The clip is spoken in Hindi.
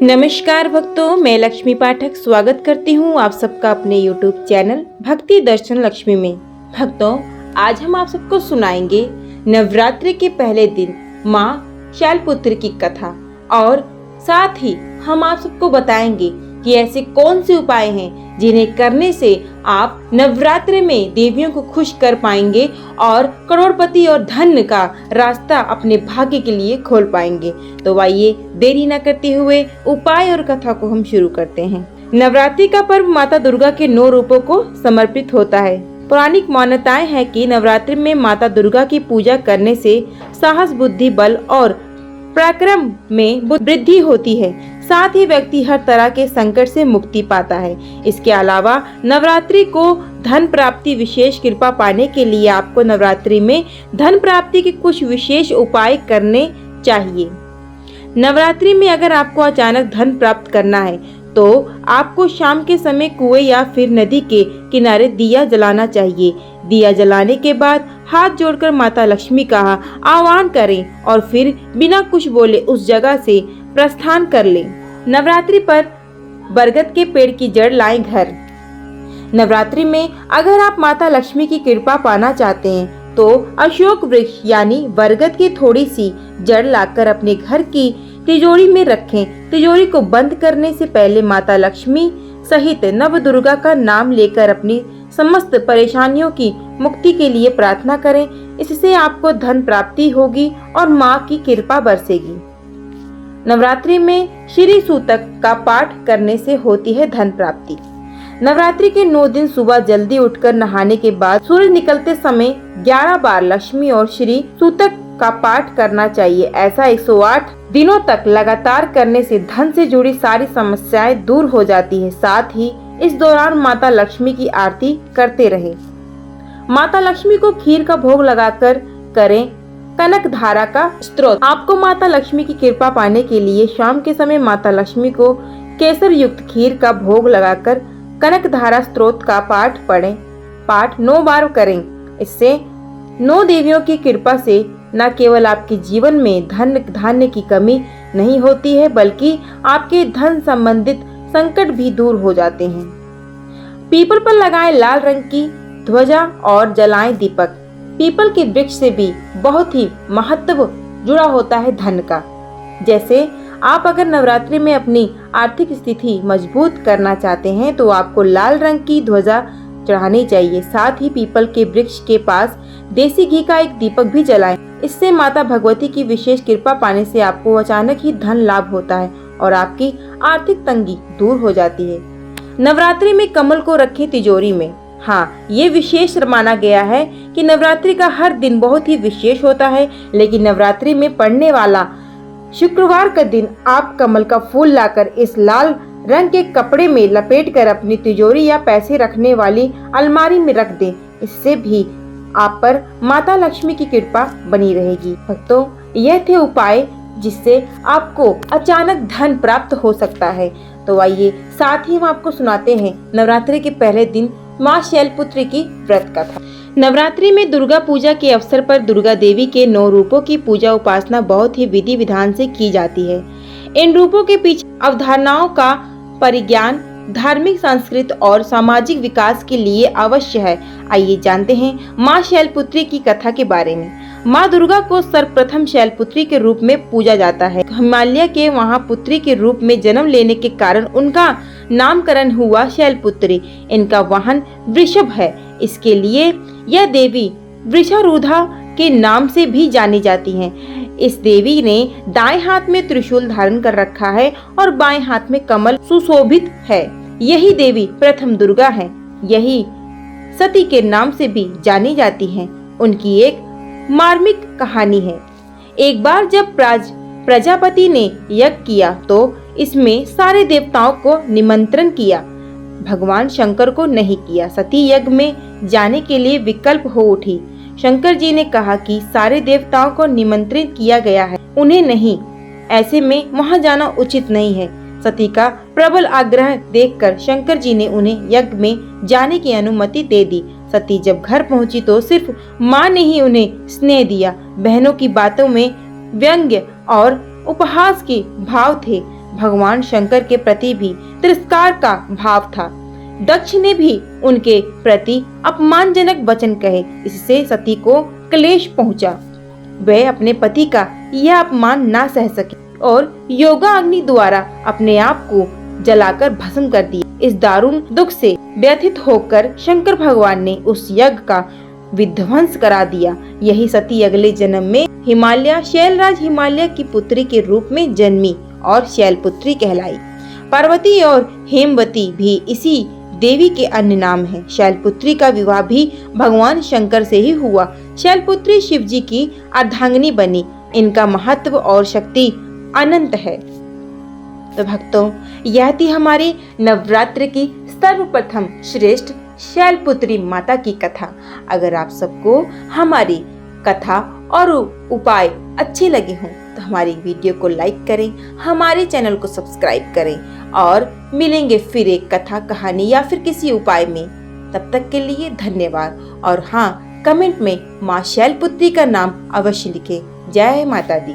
नमस्कार भक्तों, मैं लक्ष्मी पाठक स्वागत करती हूँ आप सबका अपने YouTube चैनल भक्ति दर्शन लक्ष्मी में। भक्तों, आज हम आप सबको सुनाएंगे नवरात्रि के पहले दिन माँ शैलपुत्री की कथा और साथ ही हम आप सबको बताएंगे कि ऐसे कौन से उपाय हैं जिन्हें करने से आप नवरात्रि में देवियों को खुश कर पाएंगे और करोड़पति और धन का रास्ता अपने भाग्य के लिए खोल पाएंगे। तो आइए देरी न करते हुए उपाय और कथा को हम शुरू करते हैं। नवरात्रि का पर्व माता दुर्गा के 9 रूपों को समर्पित होता है। पौराणिक मान्यताएं हैं कि नवरात्रि में माता दुर्गा की पूजा करने से साहस, बुद्धि, बल और पराक्रम में वृद्धि होती है। साथ ही व्यक्ति हर तरह के संकट से मुक्ति पाता है। इसके अलावा नवरात्रि को धन प्राप्ति विशेष कृपा पाने के लिए आपको नवरात्रि में धन प्राप्ति के कुछ विशेष उपाय करने चाहिए। नवरात्रि में अगर आपको अचानक धन प्राप्त करना है तो आपको शाम के समय कुएं या फिर नदी के किनारे दिया जलाना चाहिए। दिया जलाने के बाद हाथ जोड़कर माता लक्ष्मी का आह्वान करें और फिर बिना कुछ बोले उस जगह से प्रस्थान कर लें। नवरात्रि पर बरगद के पेड़ की जड़ लाएं घर। नवरात्रि में अगर आप माता लक्ष्मी की कृपा पाना चाहते हैं तो अशोक वृक्ष यानी बरगद की थोड़ी सी जड़ लाकर अपने घर की तिजोरी में रखें। तिजोरी को बंद करने से पहले माता लक्ष्मी सहित नव दुर्गा का नाम लेकर अपनी समस्त परेशानियों की मुक्ति के लिए प्रार्थना करें। इससे आपको धन प्राप्ति होगी और माँ की कृपा बरसेगी। नवरात्रि में श्री सूतक का पाठ करने से होती है धन प्राप्ति। नवरात्रि के 9 दिन सुबह जल्दी उठकर नहाने के बाद सूर्य निकलते समय 11 बार लक्ष्मी और श्री सूतक का पाठ करना चाहिए। ऐसा 108 दिनों तक लगातार करने से धन से जुड़ी सारी समस्याएं दूर हो जाती है। साथ ही इस दौरान माता लक्ष्मी की आरती करते रहे। माता लक्ष्मी को खीर का भोग लगाकर करें कनक धारा का स्तोत्र। आपको माता लक्ष्मी की कृपा पाने के लिए शाम के समय माता लक्ष्मी को केसर युक्त खीर का भोग लगाकर कनक धारा स्तोत्र का पाठ पढ़ें। पाठ 9 बार करें। इससे 9 देवियों की कृपा से न केवल आपके जीवन में धन धान्य की कमी नहीं होती है बल्कि आपके धन संबंधित संकट भी दूर हो जाते हैं। पीपल पर लगाएं लाल रंग की ध्वजा और जलाएं दीपक। पीपल के वृक्ष से भी बहुत ही महत्व जुड़ा होता है धन का। जैसे आप अगर नवरात्रि में अपनी आर्थिक स्थिति मजबूत करना चाहते हैं तो आपको लाल रंग की ध्वजा चढ़ानी चाहिए। साथ ही पीपल के वृक्ष के पास देसी घी का एक दीपक भी जलाएं। इससे माता भगवती की विशेष कृपा पाने से आपको अचानक ही धन लाभ होता है और आपकी आर्थिक तंगी दूर हो जाती है। नवरात्रि में कमल को रखें तिजोरी में। हाँ, ये विशेष माना गया है कि नवरात्रि का हर दिन बहुत ही विशेष होता है, लेकिन नवरात्रि में पड़ने वाला शुक्रवार का दिन आप कमल का फूल लाकर इस लाल रंग के कपड़े में लपेटकर अपनी तिजोरी या पैसे रखने वाली अलमारी में रख दें। इससे भी आप पर माता लक्ष्मी की कृपा बनी रहेगी। भक्तों, यह थे उपाय जिससे आपको अचानक धन प्राप्त हो सकता है। तो आइए साथ ही हम आपको सुनाते हैं नवरात्रि के पहले दिन माँ शैलपुत्री की व्रत कथा। नवरात्रि में दुर्गा पूजा के अवसर पर दुर्गा देवी के 9 रूपों की पूजा उपासना बहुत ही विधि विधान से की जाती है। इन रूपों के पीछे अवधारणाओं का परिज्ञान धार्मिक, सांस्कृतिक और सामाजिक विकास के लिए अवश्य है। आइए जानते हैं माँ शैलपुत्री की कथा के बारे में। माँ दुर्गा को सर्वप्रथम शैलपुत्री के रूप में पूजा जाता है। हिमालय के महापुत्री के रूप में जन्म लेने के कारण उनका नामकरण हुआ शैलपुत्री। इनका वाहन वृषभ है। इसके लिए यह देवी वृषारूढ़ा के नाम से भी जानी जाती हैं। इस देवी ने दाएं हाथ में त्रिशूल धारण कर रखा है और बाएं हाथ में कमल सुशोभित है। यही देवी प्रथम दुर्गा है। यही सती के नाम से भी जानी जाती हैं। उनकी एक मार्मिक कहानी है। एक बार जब प्रजापति ने यज्ञ किया तो इसमें सारे देवताओं को निमंत्रण किया, भगवान शंकर को नहीं किया। सती यज्ञ में जाने के लिए विकल्प हो उठी। शंकर जी ने कहा कि सारे देवताओं को निमंत्रित किया गया है, उन्हें नहीं, ऐसे में वहां जाना उचित नहीं है। सती का प्रबल आग्रह देखकर शंकर जी ने उन्हें यज्ञ में जाने की अनुमति दे दी। सती जब घर पहुंची तो सिर्फ माँ ने ही उन्हें स्नेह दिया। बहनों की बातों में व्यंग्य और उपहास के भाव थे। भगवान शंकर के प्रति भी तिरस्कार का भाव था। दक्ष ने भी उनके प्रति अपमानजनक वचन कहे, इससे सती को क्लेश पहुंचा। वह अपने पति का यह अपमान ना सह सकी और योगा अग्नि द्वारा अपने आप को जलाकर भस्म कर दिया। इस दारुण दुख से व्यथित होकर शंकर भगवान ने उस यज्ञ का विध्वंस करा दिया। यही सती अगले जन्म में हिमालय शैलराज हिमालय की पुत्री के रूप में जन्मी और शैलपुत्री कहलाई। पार्वती और हेमवती भी इसी देवी के अन्य नाम हैं। शैलपुत्री का विवाह भी भगवान शंकर से ही हुआ। शैलपुत्री शिव जी की अर्धांगिनी बनी। इनका महत्व और शक्ति अनंत है। तो भक्तों, यह थी हमारी नवरात्र की सर्वप्रथम श्रेष्ठ शैलपुत्री माता की कथा। अगर आप सबको हमारी कथा और उपाय अच्छे लगे हों तो हमारी वीडियो को लाइक करें, हमारे चैनल को सब्सक्राइब करें और मिलेंगे फिर एक कथा, कहानी या फिर किसी उपाय में। तब तक के लिए धन्यवाद। और हाँ, कमेंट में माँ शैलपुत्री का नाम अवश्य लिखें। जय माता दी।